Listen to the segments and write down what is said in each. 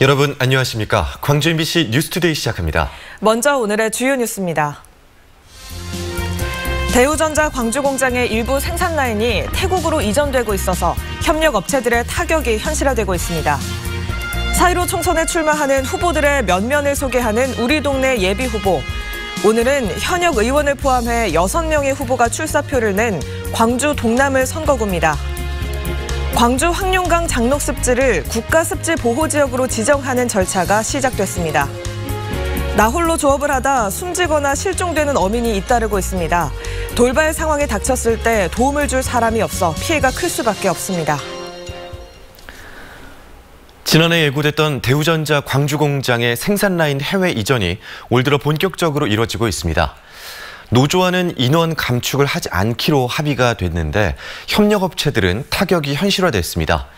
여러분 안녕하십니까? 광주 MBC 뉴스투데이 시작합니다. 먼저 오늘의 주요 뉴스입니다. 대우전자 광주공장의 일부 생산 라인이 태국으로 이전되고 있어서 협력 업체들의 타격이 현실화되고 있습니다. 4.15 총선에 출마하는 후보들의 면면을 소개하는 우리 동네 예비 후보. 오늘은 현역 의원을 포함해 6명의 후보가 출사표를 낸 광주 동남을 선거구입니다. 광주 황룡강 장록습지를 국가습지보호지역으로 지정하는 절차가 시작됐습니다. 나홀로 조업을 하다 숨지거나 실종되는 어민이 잇따르고 있습니다. 돌발 상황에 닥쳤을 때 도움을 줄 사람이 없어 피해가 클 수밖에 없습니다. 지난해 예고됐던 대우전자 광주공장의 생산 라인 해외 이전이 올 들어 본격적으로 이뤄지고 있습니다. 노조와는 인원 감축을 하지 않기로 합의가 됐는데 협력업체들은 타격이 현실화됐습니다.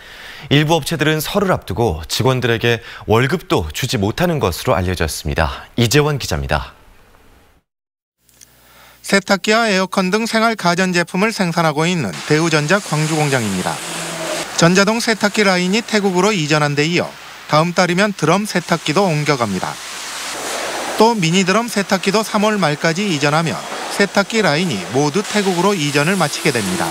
일부 업체들은 설을 앞두고 직원들에게 월급도 주지 못하는 것으로 알려졌습니다. 이재원 기자입니다. 세탁기와 에어컨 등 생활 가전제품을 생산하고 있는 대우전자 광주공장입니다. 전자동 세탁기 라인이 태국으로 이전한 데 이어 다음 달이면 드럼 세탁기도 옮겨갑니다. 또 미니드럼 세탁기도 3월 말까지 이전하면 세탁기 라인이 모두 태국으로 이전을 마치게 됩니다.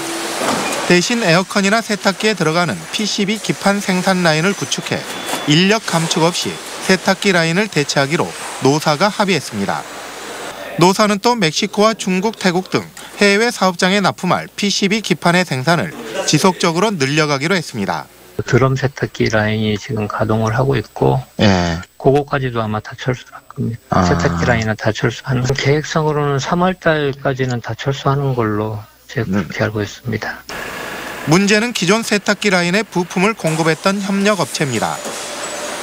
대신 에어컨이나 세탁기에 들어가는 PCB 기판 생산 라인을 구축해 인력 감축 없이 세탁기 라인을 대체하기로 노사가 합의했습니다. 노사는 또 멕시코와 중국, 태국 등 해외 사업장에 납품할 PCB 기판의 생산을 지속적으로 늘려가기로 했습니다. 드럼 세탁기 라인이 지금 가동을 하고 있고 그거까지도 아마 다 철수할 겁니다. 세탁기 라인은 다 철수하는 계획상으로는 3월 달까지는 다 철수하는 걸로 제가 그렇게 알고 있습니다. 문제는 기존 세탁기 라인에 부품을 공급했던 협력업체입니다.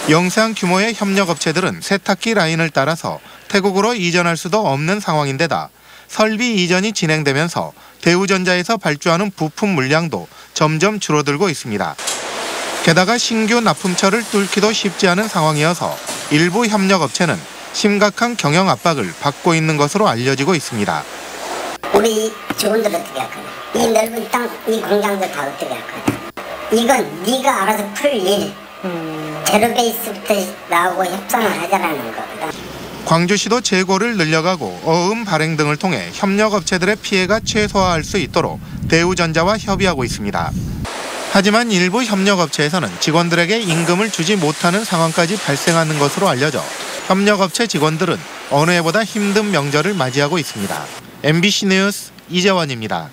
영세한 규모의 협력업체들은 세탁기 라인을 따라서 태국으로 이전할 수도 없는 상황인데다 설비 이전이 진행되면서 대우전자에서 발주하는 부품 물량도 점점 줄어들고 있습니다. 게다가 신규 납품처를 뚫기도 쉽지 않은 상황이어서 일부 협력업체는 심각한 경영 압박을 받고 있는 것으로 알려지고 있습니다. 우리 직원들 어떻게 할 거냐? 이 넓은 땅, 이 공장들 다 어떻게 할 거냐? 이건 네가 알아서 풀 일. 제로 베이스부터 나오고 협상을 하자라는 거거든. 광주시도 재고를 늘려가고 어음 발행 등을 통해 협력업체들의 피해가 최소화할 수 있도록 대우전자와 협의하고 있습니다. 하지만 일부 협력업체에서는 직원들에게 임금을 주지 못하는 상황까지 발생하는 것으로 알려져 협력업체 직원들은 어느 해보다 힘든 명절을 맞이하고 있습니다. MBC 뉴스 이재원입니다.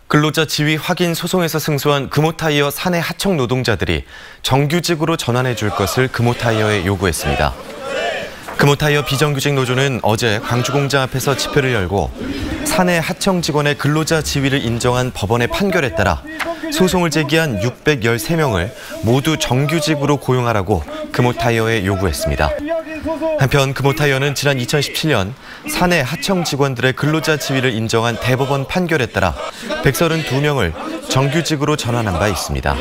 근로자 지위 확인 소송에서 승소한 금호타이어 사내 하청 노동자들이 정규직으로 전환해 줄 것을 금호타이어에 요구했습니다. 금호타이어 비정규직 노조는 어제 광주공장 앞에서 집회를 열고 사내 하청 직원의 근로자 지위를 인정한 법원의 판결에 따라 소송을 제기한 613명을 모두 정규직으로 고용하라고 금호타이어에 요구했습니다. 한편 금호타이어는 지난 2017년 사내 하청 직원들의 근로자 지위를 인정한 대법원 판결에 따라 132명을 정규직으로 전환한 바 있습니다.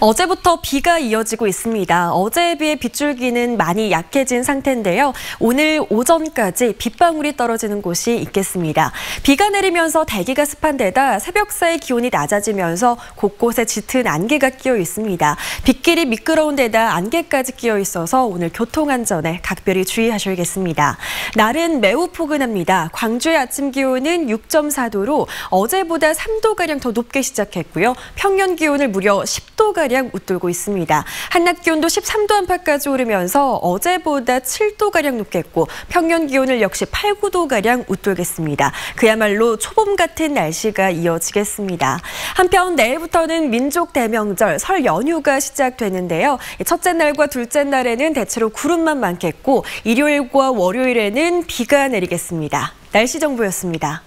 어제부터 비가 이어지고 있습니다. 어제에 비해 빗줄기는 많이 약해진 상태인데요. 오늘 오전까지 빗방울이 떨어지는 곳이 있겠습니다. 비가 내리면서 대기가 습한 데다 새벽 사이 기온이 낮아지면서 곳곳에 짙은 안개가 끼어 있습니다. 빗길이 미끄러운 데다 안개까지 끼어 있어서 오늘 교통안전에 각별히 주의하셔야겠습니다. 날은 매우 포근합니다. 광주의 아침 기온은 6.4도로 어제보다 3도가량 더 높게 시작했고요. 평년 기온을 무려 10도가량 웃돌고 있습니다. 한낮 기온도 13도 안팎까지 오르면서 어제보다 7도가량 높겠고 평년 기온을 역시 8, 9도가량 웃돌겠습니다. 그야말로 초봄 같은 날씨가 이어지겠습니다. 한편 내일부터는 민족 대명절 설 연휴가 시작되는데요. 첫째 날과 둘째 날에는 대체로 구름만 많겠고 일요일과 월요일에는 비가 내리겠습니다. 날씨 정보였습니다.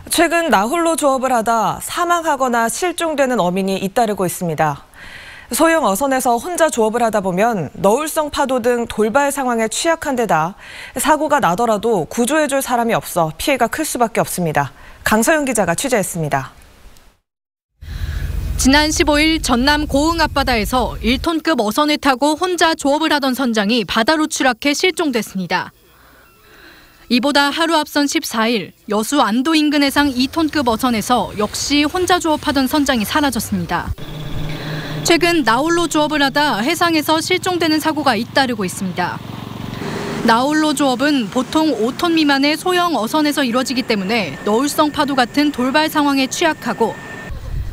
최근 나홀로 조업을 하다 사망하거나 실종되는 어민이 잇따르고 있습니다. 소형 어선에서 혼자 조업을 하다 보면 너울성 파도 등 돌발 상황에 취약한 데다 사고가 나더라도 구조해줄 사람이 없어 피해가 클 수밖에 없습니다. 강서영 기자가 취재했습니다. 지난 15일 전남 고흥 앞바다에서 1톤급 어선을 타고 혼자 조업을 하던 선장이 바다로 추락해 실종됐습니다. 이보다 하루 앞선 14일 여수 안도 인근 해상 2톤급 어선에서 역시 혼자 조업하던 선장이 사라졌습니다. 최근 나홀로 조업을 하다 해상에서 실종되는 사고가 잇따르고 있습니다. 나홀로 조업은 보통 5톤 미만의 소형 어선에서 이루어지기 때문에 너울성 파도 같은 돌발 상황에 취약하고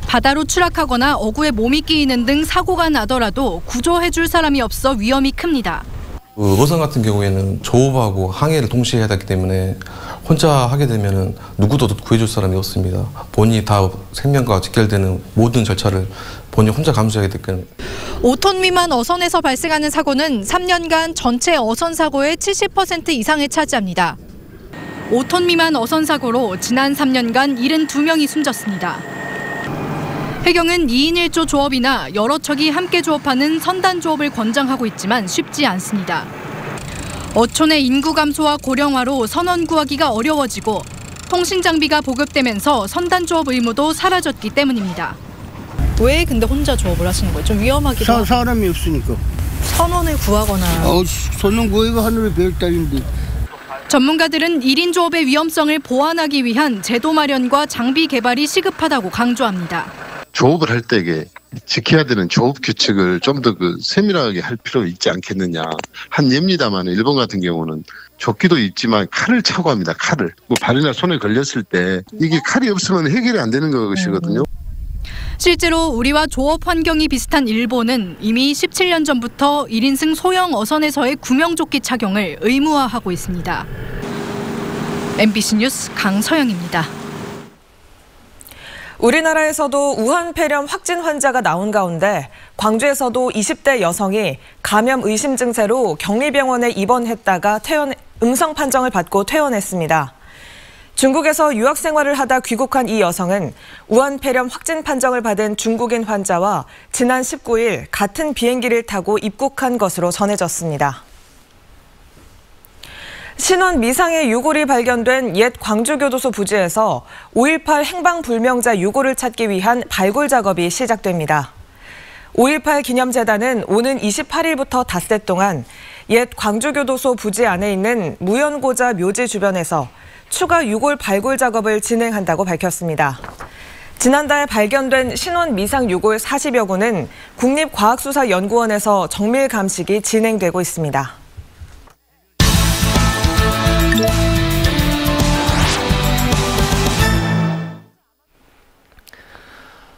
바다로 추락하거나 어구에 몸이 끼이는 등 사고가 나더라도 구조해줄 사람이 없어 위험이 큽니다. 어선 같은 경우에는 조업하고 항해를 동시에 해야 되기 때문에 혼자 하게 되면 누구도 구해줄 사람이 없습니다. 본인이 다 생명과 직결되는 모든 절차를 본인이 혼자 감수하게 됐거든요. 5톤 미만 어선에서 발생하는 사고는 3년간 전체 어선 사고의 70% 이상을 차지합니다. 5톤 미만 어선 사고로 지난 3년간 72명이 숨졌습니다. 해경은 2인 1조 조업이나 여러 척이 함께 조업하는 선단 조업을 권장하고 있지만 쉽지 않습니다. 어촌의 인구 감소와 고령화로 선원 구하기가 어려워지고 통신 장비가 보급되면서 선단 조업 의무도 사라졌기 때문입니다. 왜 근데 혼자 조업을 하시는 거예요? 좀 위험하기도 하고. 사람이 없으니까. 선원을 구하거나. 선원 구하기가 하늘의 별 따윈데. 전문가들은 1인 조업의 위험성을 보완하기 위한 제도 마련과 장비 개발이 시급하다고 강조합니다. 조업을 할 때 이게 지켜야 되는 조업 규칙을 좀 더 세밀하게 할 필요 있지 않겠느냐. 한 예입니다만 일본 같은 경우는 조끼도 입지만 칼을 차고 합니다. 칼을. 뭐 발이나 손에 걸렸을 때 이게 칼이 없으면 해결이 안 되는 것이거든요. 실제로 우리와 조업 환경이 비슷한 일본은 이미 17년 전부터 1인승 소형 어선에서의 구명조끼 착용을 의무화하고 있습니다. MBC 뉴스 강서영입니다. 우리나라에서도 우한 폐렴 확진 환자가 나온 가운데 광주에서도 20대 여성이 감염 의심 증세로 격리병원에 입원했다가 음성 판정을 받고 퇴원했습니다. 중국에서 유학 생활을 하다 귀국한 이 여성은 우한 폐렴 확진 판정을 받은 중국인 환자와 지난 19일 같은 비행기를 타고 입국한 것으로 전해졌습니다. 신원 미상의 유골이 발견된 옛 광주교도소 부지에서 5.18 행방불명자 유골을 찾기 위한 발굴 작업이 시작됩니다. 5.18 기념재단은 오는 28일부터 닷새 동안 옛 광주교도소 부지 안에 있는 무연고자 묘지 주변에서 추가 유골 발굴 작업을 진행한다고 밝혔습니다. 지난달 발견된 신원 미상 유골 40여 구는 국립과학수사연구원에서 정밀 감식이 진행되고 있습니다.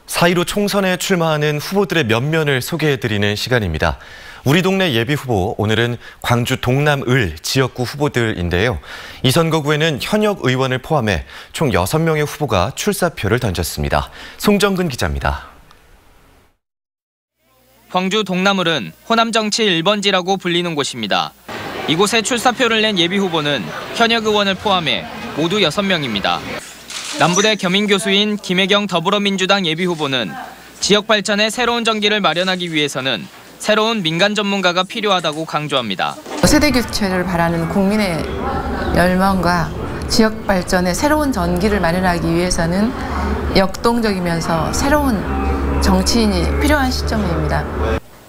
4.15 총선에 출마하는 후보들의 면면을 소개해드리는 시간입니다. 우리 동네 예비후보, 오늘은 광주 동남을 지역구 후보들인데요. 이 선거구에는 현역 의원을 포함해 총 6명의 후보가 출사표를 던졌습니다. 송정근 기자입니다. 광주 동남을은 호남 정치 1번지라고 불리는 곳입니다. 이곳에 출사표를 낸 예비후보는 현역 의원을 포함해 모두 6명입니다. 남부대 겸임교수인 김혜경 더불어민주당 예비후보는 지역 발전에 새로운 전기를 마련하기 위해서는 새로운 민간 전문가가 필요하다고 강조합니다. 세대 교체를 바라는 국민의 열망과 지역 발전에 새로운 전기를 마련하기 위해서는 역동적이면서 새로운 정치인이 필요한 시점입니다.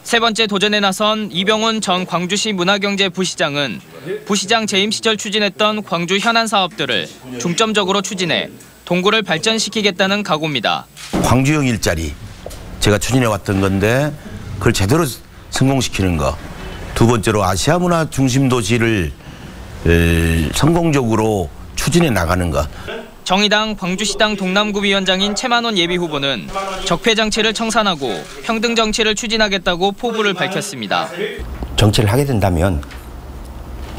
세 번째 도전에 나선 이병훈 전 광주시 문화경제부시장은 부시장 재임 시절 추진했던 광주 현안 사업들을 중점적으로 추진해 동구를 발전시키겠다는 각오입니다. 광주형 일자리 제가 추진해왔던 건데 그걸 제대로 성공시키는 거. 두 번째로 아시아 문화 중심 도시를 성공적으로 추진해 나가는 것. 정의당 광주시당 동남구 위원장인 최만원 예비후보는 적폐 정치를 청산하고 평등 정치를 추진하겠다고 포부를 밝혔습니다. 정치를 하게 된다면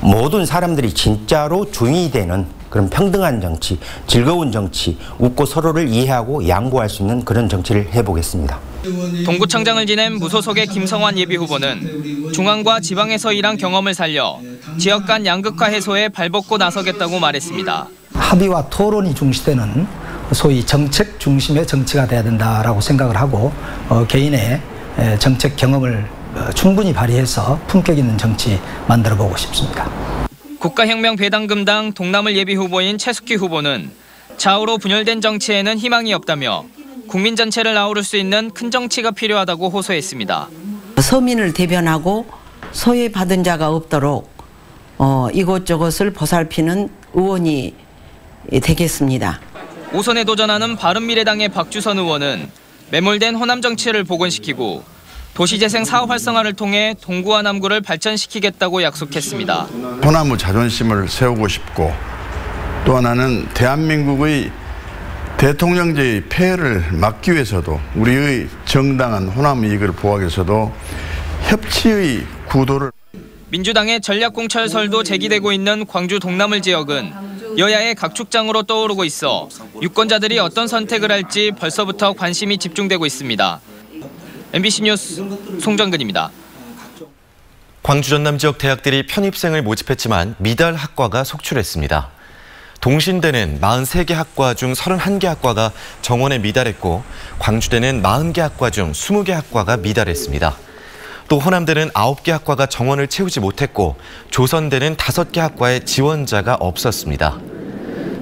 모든 사람들이 진짜로 주인이 되는 그런 평등한 정치, 즐거운 정치, 웃고 서로를 이해하고 양보할 수 있는 그런 정치를 해보겠습니다. 동구청장을 지낸 무소속의 김성환 예비후보는 중앙과 지방에서 일한 경험을 살려 지역 간 양극화 해소에 발벗고 나서겠다고 말했습니다. 합의와 토론이 중시되는 소위 정책 중심의 정치가 돼야 된다라고 생각을 하고 개인의 정책 경험을 충분히 발휘해서 품격 있는 정치 만들어보고 싶습니다. 국가혁명 배당금당 동남을 예비후보인 최숙희 후보는 좌우로 분열된 정치에는 희망이 없다며 국민 전체를 아우를 수 있는 큰 정치가 필요하다고 호소했습니다. 서민을 대변하고 소외받은 자가 없도록 이곳저곳을 보살피는 의원이 되겠습니다. 5선에 도전하는 바른미래당의 박주선 의원은 매몰된 호남 정치를 복원시키고 도시재생 사업 활성화를 통해 동구와 남구를 발전시키겠다고 약속했습니다. 호남의 자존심을 세우고 싶고 또 하나는 대한민국의 대통령제의 폐해를 막기 위해서도 우리의 정당한 호남 이익을 보호하기 위해서도 협치의 구도를 민주당의 전략공천설도 제기되고 있는 광주 동남을 지역은 여야의 각축장으로 떠오르고 있어 유권자들이 어떤 선택을 할지 벌써부터 관심이 집중되고 있습니다. MBC 뉴스 송정근입니다. 광주 전남 지역 대학들이 편입생을 모집했지만 미달 학과가 속출했습니다. 동신대는 43개 학과 중 31개 학과가 정원에 미달했고 광주대는 40개 학과 중 20개 학과가 미달했습니다. 또 호남대는 9개 학과가 정원을 채우지 못했고 조선대는 5개 학과에 지원자가 없었습니다.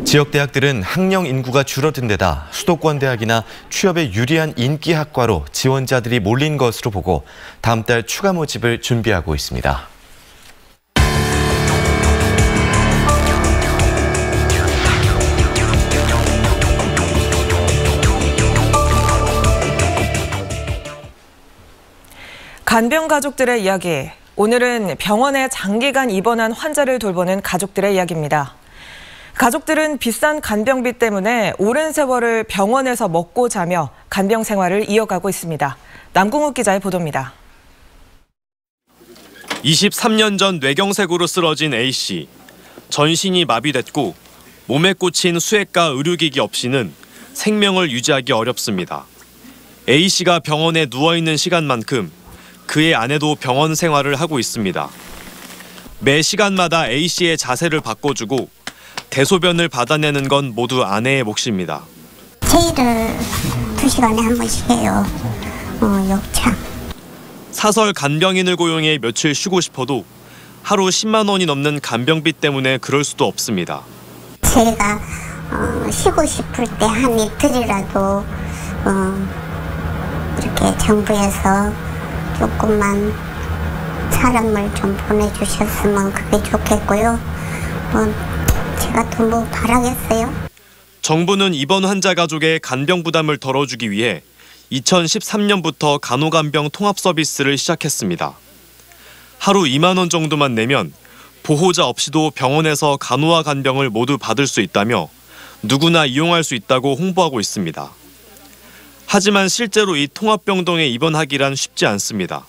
지역 대학들은 학령 인구가 줄어든 데다 수도권 대학이나 취업에 유리한 인기 학과로 지원자들이 몰린 것으로 보고 다음 달 추가 모집을 준비하고 있습니다. 간병 가족들의 이야기. 오늘은 병원에 장기간 입원한 환자를 돌보는 가족들의 이야기입니다. 가족들은 비싼 간병비 때문에 오랜 세월을 병원에서 먹고 자며 간병 생활을 이어가고 있습니다. 남궁욱 기자의 보도입니다. 23년 전 뇌경색으로 쓰러진 A씨. 전신이 마비됐고 몸에 꽂힌 수액과 의료기기 없이는 생명을 유지하기 어렵습니다. A씨가 병원에 누워있는 시간만큼 그의 아내도 병원 생활을 하고 있습니다. 매 시간마다 A씨의 자세를 바꿔주고 대소변을 받아내는 건 모두 아내의 몫입니다. 체일을 2시간에 한 번씩 해요. 욕창. 사설 간병인을 고용해 며칠 쉬고 싶어도 하루 10만 원이 넘는 간병비 때문에 그럴 수도 없습니다. 제가 쉬고 싶을 때 한 이틀이라도 이렇게 정부에서 조금만 사람을 좀 보내주셨으면 그게 좋겠고요. 제가 더 뭐 바라겠어요? 정부는 입원 환자 가족의 간병 부담을 덜어주기 위해 2013년부터 간호간병 통합 서비스를 시작했습니다. 하루 2만 원 정도만 내면 보호자 없이도 병원에서 간호와 간병을 모두 받을 수 있다며 누구나 이용할 수 있다고 홍보하고 있습니다. 하지만 실제로 이 통합병동에 입원하기란 쉽지 않습니다.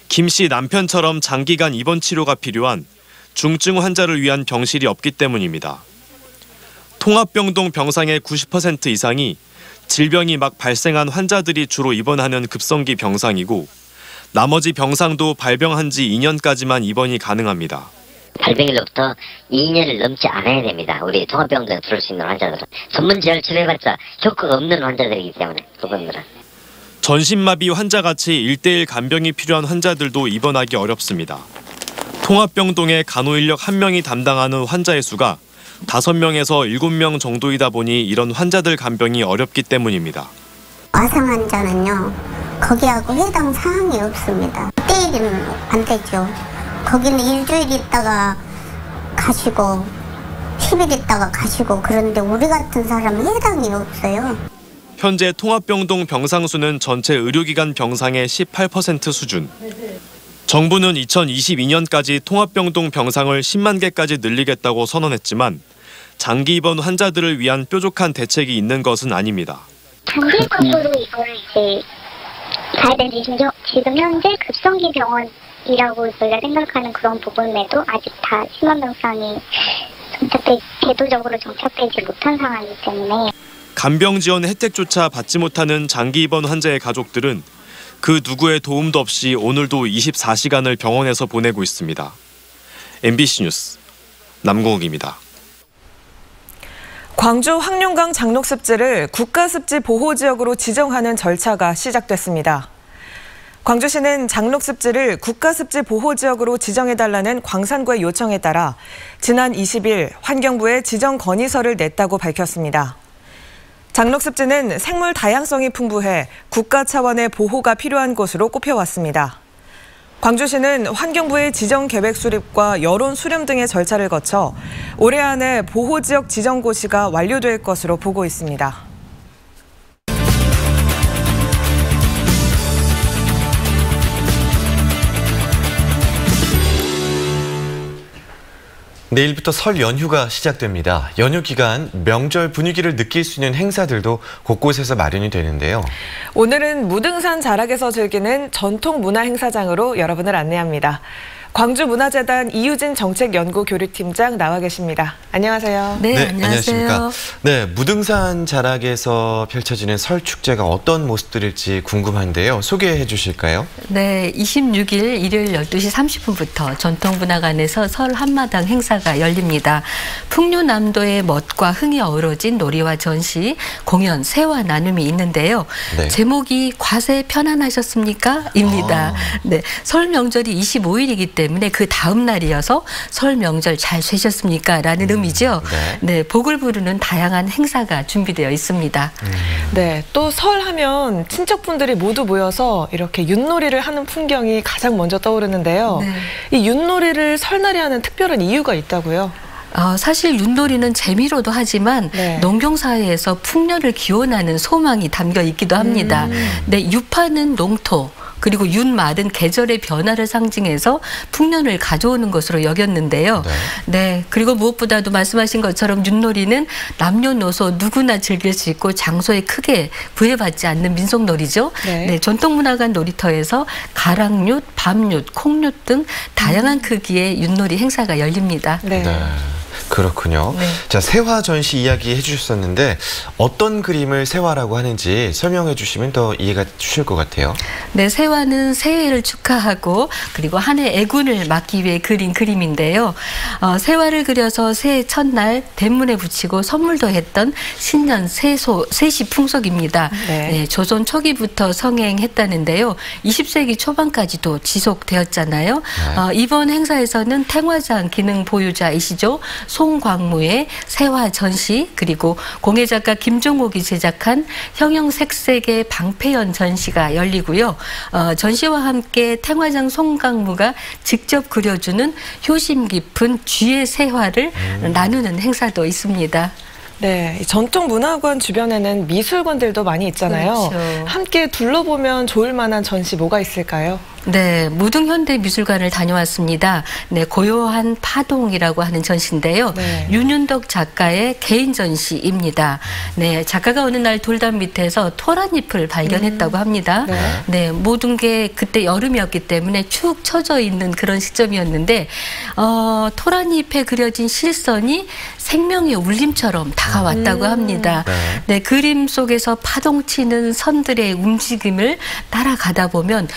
김 씨 남편처럼 장기간 입원 치료가 필요한 중증 환자를 위한 병실이 없기 때문입니다. 통합병동 병상의 90% 이상이 질병이 막 발생한 환자들이 주로 입원하는 급성기 병상이고 나머지 병상도 발병한 지 2년까지만 입원이 가능합니다. 발병일로부터 2년을 넘지 않아야 됩니다. 우리 통합병동에 들어올 수 있는 환자들은. 전문 재활 치료해봤자 효과가 없는 환자들이기 때문에 그분들은. 전신마비 환자같이 1:1 간병이 필요한 환자들도 입원하기 어렵습니다. 통합병동에 간호인력 1명이 담당하는 환자의 수가 5명에서 7명 정도이다 보니 이런 환자들 간병이 어렵기 때문입니다. 와상 환자는요. 거기하고 해당 사항이 없습니다. 1:1이면 안 되죠. 거기는 일주일 있다가 가시고 10일 있다가 가시고 그런데 우리 같은 사람은 해당이 없어요. 현재 통합병동 병상 수는 전체 의료기관 병상의 18% 수준. 정부는 2022년까지 통합병동 병상을 10만 개까지 늘리겠다고 선언했지만 장기 입원 환자들을 위한 뾰족한 대책이 있는 것은 아닙니다. 장기적으로 이걸 이제 가야 되는 지금 현재 급성기 병원이라고 저희가 생각하는 그런 부분에도 아직 다 10만 병상이 제도적으로 정착되지 못한 상황이기 때문에 간병 지원 혜택조차 받지 못하는 장기 입원 환자의 가족들은 그 누구의 도움도 없이 오늘도 24시간을 병원에서 보내고 있습니다. MBC 뉴스 남궁욱입니다. 광주 황룡강 장록습지를 국가습지 보호지역으로 지정하는 절차가 시작됐습니다. 광주시는 장록습지를 국가습지 보호지역으로 지정해달라는 광산구의 요청에 따라 지난 20일 환경부에 지정 건의서를 냈다고 밝혔습니다. 장록습지는 생물 다양성이 풍부해 국가 차원의 보호가 필요한 곳으로 꼽혀왔습니다. 광주시는 환경부의 지정 계획 수립과 여론 수렴 등의 절차를 거쳐 올해 안에 보호지역 지정 고시가 완료될 것으로 보고 있습니다. 내일부터 설 연휴가 시작됩니다. 연휴 기간 명절 분위기를 느낄 수 있는 행사들도 곳곳에서 마련이 되는데요. 오늘은 무등산 자락에서 즐기는 전통 문화 행사장으로 여러분을 안내합니다. 광주문화재단 이유진 정책연구교류팀장 나와 계십니다. 안녕하세요. 네, 안녕하십니까. 네, 무등산 자락에서 펼쳐지는 설 축제가 어떤 모습들일지 궁금한데요. 소개해 주실까요? 네, 26일 일요일 12시 30분부터 전통문화관에서 설 한마당 행사가 열립니다. 풍류남도의 멋과 흥이 어우러진 놀이와 전시, 공연, 세와 나눔이 있는데요. 네. 제목이 과세 편안하셨습니까? 입니다. 네, 설 명절이 25일이기 때문에 그 다음 날이어서 설 명절 잘 쇠셨습니까? 라는 의미죠. 네, 복을 부르는 다양한 행사가 준비되어 있습니다. 네, 또 설 하면 친척분들이 모두 모여서 이렇게 윷놀이를 하는 풍경이 가장 먼저 떠오르는데요. 네. 이 윷놀이를 설날에 하는 특별한 이유가 있다고요? 사실 윷놀이는 재미로도 하지만 농경사회에서 풍년을 기원하는 소망이 담겨 있기도 합니다. 네, 유파는 농토, 그리고 윷말은 계절의 변화를 상징해서 풍년을 가져오는 것으로 여겼는데요. 네, 그리고 무엇보다도 말씀하신 것처럼 윷놀이는 남녀노소 누구나 즐길 수 있고 장소에 크게 구애받지 않는 민속놀이죠. 네, 전통문화관 놀이터에서 가랑윷, 밤윷, 콩윷 등 다양한 크기의 윷놀이 행사가 열립니다. 네. 그렇군요. 네. 자, 세화 전시 이야기 해주셨었는데 어떤 그림을 세화라고 하는지 설명해 주시면 더 이해가 쉬울 것 같아요. 네, 세화는 새해를 축하하고 그리고 한 해 애군을 막기 위해 그린 그림인데요. 세화를 그려서 새해 첫날 대문에 붙이고 선물도 했던 신년 세시 풍속입니다. 네, 조선 초기부터 성행했다는데요. 20세기 초반까지도 지속되었잖아요. 이번 행사에서는 탱화장 기능 보유자이시죠. 송광무의 세화 전시, 그리고 공예작가 김종옥이 제작한 형형색색의 방패연 전시가 열리고요. 전시와 함께 탱화장 송광무가 직접 그려주는 효심 깊은 쥐의 세화를 나누는 행사도 있습니다. 네, 전통문화관 주변에는 미술관들도 많이 있잖아요. 그렇죠. 함께 둘러보면 좋을 만한 전시 뭐가 있을까요? 네, 무등현대미술관을 다녀왔습니다. 네, 고요한 파동이라고 하는 전시인데요. 윤윤덕 작가의 개인 전시입니다. 네, 작가가 어느 날 돌담 밑에서 토란잎을 발견했다고 합니다. 네, 모든 게 그때 여름이었기 때문에 축 처져 있는 그런 시점이었는데 토란잎에 그려진 실선이 생명의 울림처럼 다가왔다고 합니다. 네, 그림 속에서 파동치는 선들의 움직임을 따라가다 보면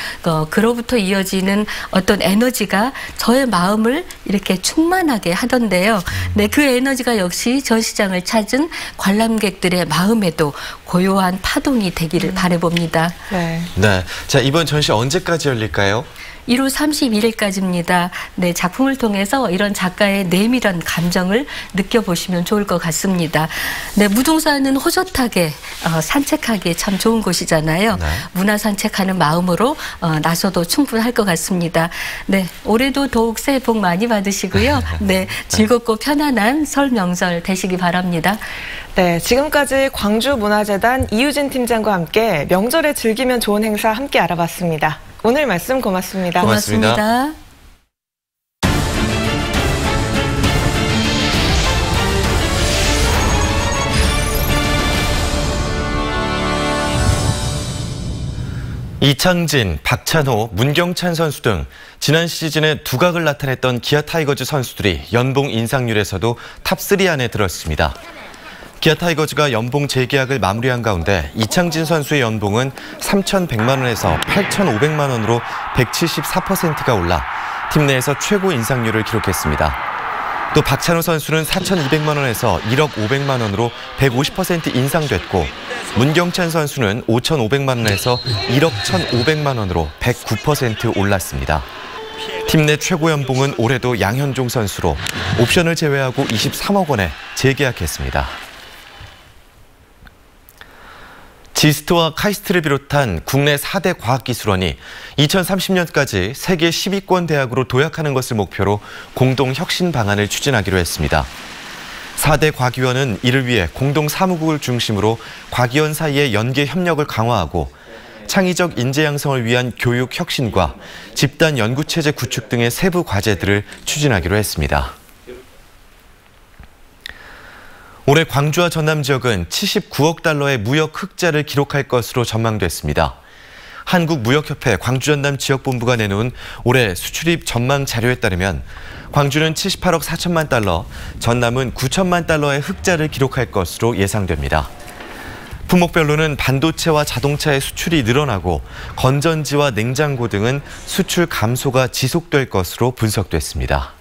그로부터 이어지는 어떤 에너지가 저의 마음을 이렇게 충만하게 하던데요. 네, 그 에너지가 역시 전시장을 찾은 관람객들의 마음에도 고요한 파동이 되기를 바라봅니다. 네, 자, 이번 전시 언제까지 열릴까요? 1월 31일까지입니다. 네, 작품을 통해서 이런 작가의 내밀한 감정을 느껴보시면 좋을 것 같습니다. 네, 무등산은 호젓하게 산책하기에 참 좋은 곳이잖아요. 문화 산책하는 마음으로 나서도 충분할 것 같습니다. 네, 올해도 더욱 새해 복 많이 받으시고요. 네, 즐겁고 편안한 설 명절 되시기 바랍니다. 네, 지금까지 광주문화재단 이유진 팀장과 함께 명절에 즐기면 좋은 행사 함께 알아봤습니다. 오늘 말씀 고맙습니다. 고맙습니다. 이창진, 박찬호, 문경찬 선수 등 지난 시즌에 두각을 나타냈던 기아 타이거즈 선수들이 연봉 인상률에서도 탑3 안에 들었습니다. 기아 타이거즈가 연봉 재계약을 마무리한 가운데 이창진 선수의 연봉은 3,100만 원에서 8,500만 원으로 174%가 올라 팀 내에서 최고 인상률을 기록했습니다. 또 박찬호 선수는 4,200만 원에서 1억 500만 원으로 150% 인상됐고 문경찬 선수는 5,500만 원에서 1억 1,500만 원으로 109% 올랐습니다. 팀 내 최고 연봉은 올해도 양현종 선수로 옵션을 제외하고 23억 원에 재계약했습니다. 지스트와 카이스트를 비롯한 국내 4대 과학기술원이 2030년까지 세계 10위권 대학으로 도약하는 것을 목표로 공동 혁신 방안을 추진하기로 했습니다. 4대 과기원은 이를 위해 공동 사무국을 중심으로 과기원 사이의 연계 협력을 강화하고 창의적 인재 양성을 위한 교육 혁신과 집단 연구체제 구축 등의 세부 과제들을 추진하기로 했습니다. 올해 광주와 전남 지역은 79억 달러의 무역 흑자를 기록할 것으로 전망됐습니다. 한국무역협회 광주-전남 지역본부가 내놓은 올해 수출입 전망 자료에 따르면 광주는 78억 4천만 달러, 전남은 9천만 달러의 흑자를 기록할 것으로 예상됩니다. 품목별로는 반도체와 자동차의 수출이 늘어나고 건전지와 냉장고 등은 수출 감소가 지속될 것으로 분석됐습니다.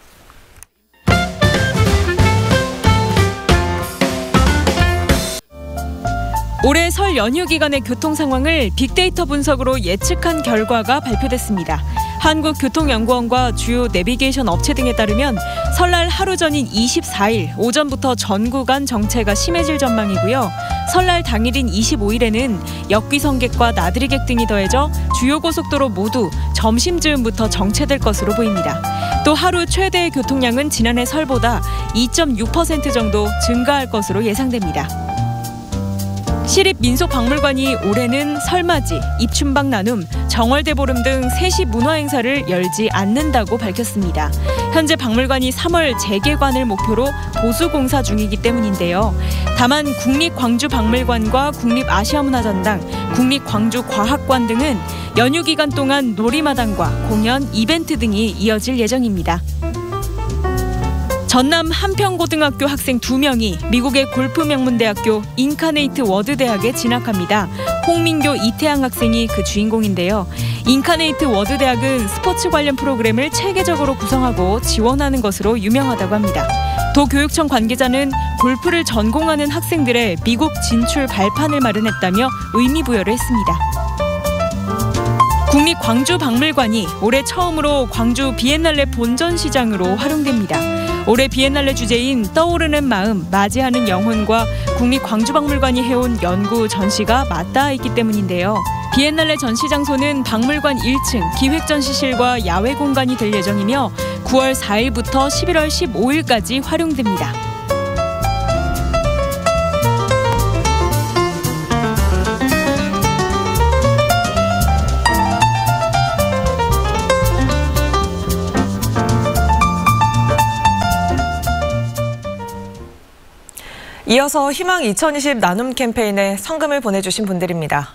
올해 설 연휴 기간의 교통 상황을 빅데이터 분석으로 예측한 결과가 발표됐습니다. 한국교통연구원과 주요 내비게이션 업체 등에 따르면 설날 하루 전인 24일 오전부터 전 구간 정체가 심해질 전망이고요. 설날 당일인 25일에는 역귀성객과 나들이객 등이 더해져 주요 고속도로 모두 점심즈음부터 정체될 것으로 보입니다. 또 하루 최대 교통량은 지난해 설보다 2.6% 정도 증가할 것으로 예상됩니다. 시립민속박물관이 올해는 설맞이, 입춘방 나눔, 정월대보름 등 세시 문화행사를 열지 않는다고 밝혔습니다. 현재 박물관이 3월 재개관을 목표로 보수공사 중이기 때문인데요. 다만 국립광주박물관과 국립아시아문화전당, 국립광주과학관 등은 연휴 기간 동안 놀이마당과 공연, 이벤트 등이 이어질 예정입니다. 전남 한평고등학교 학생 2명이 미국의 골프 명문대학교 인카네이트 워드대학에 진학합니다. 홍민교, 이태양 학생이 그 주인공인데요. 인카네이트 워드대학은 스포츠 관련 프로그램을 체계적으로 구성하고 지원하는 것으로 유명하다고 합니다. 도교육청 관계자는 골프를 전공하는 학생들의 미국 진출 발판을 마련했다며 의미 부여를 했습니다. 국립광주박물관이 올해 처음으로 광주 비엔날레 본전시장으로 활용됩니다. 올해 비엔날레 주제인 떠오르는 마음, 맞이하는 영혼과 국립광주박물관이 해온 연구 전시가 맞닿아 있기 때문인데요. 비엔날레 전시 장소는 박물관 1층 기획전시실과 야외 공간이 될 예정이며 9월 4일부터 11월 15일까지 활용됩니다. 이어서 희망 2020 나눔 캠페인에 성금을 보내주신 분들입니다.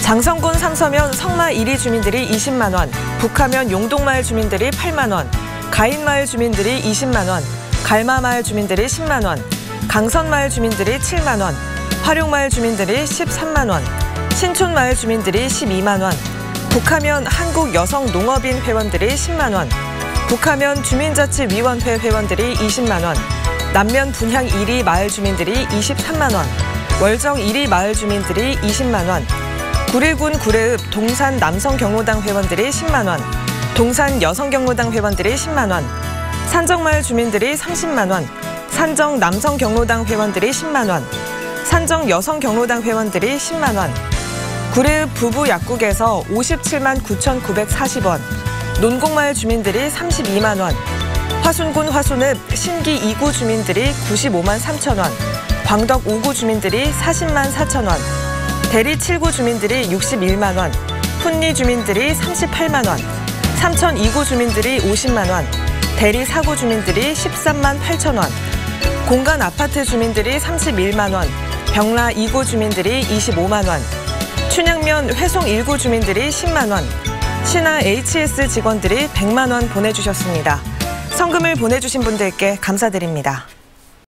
장성군 상서면 성마 1위 주민들이 20만 원, 북하면 용동마을 주민들이 8만 원, 가인마을 주민들이 20만 원, 갈마마을 주민들이 10만 원, 강선마을 주민들이 7만 원, 화룡마을 주민들이 13만 원, 신촌마을 주민들이 12만 원, 북하면 한국여성농업인 회원들이 10만 원, 북하면 주민자치위원회 회원들이 20만 원, 남면 분향 1위 마을 주민들이 23만 원, 월정 1위 마을 주민들이 20만 원, 구례군 구례읍 동산 남성경로당 회원들이 10만 원, 동산 여성경로당 회원들이 10만 원, 산정마을 주민들이 30만 원, 산정 남성경로당 회원들이 10만 원, 산정 여성경로당 회원들이 10만 원, 구례읍 부부 약국에서 57만 9,940원, 논곡마을 주민들이 32만 원, 화순군 화순읍 신기 2구 주민들이 95만 3천 원, 광덕 5구 주민들이 40만 4천 원, 대리 7구 주민들이 61만 원, 훈리 주민들이 38만 원, 삼천 2구 주민들이 50만 원, 대리 4구 주민들이 13만 8천 원, 공간 아파트 주민들이 31만 원, 병라 2구 주민들이 25만 원, 춘향면 회송 1구 주민들이 10만 원, 신화 HS 직원들이 100만 원 보내주셨습니다. 성금을 보내주신 분들께 감사드립니다.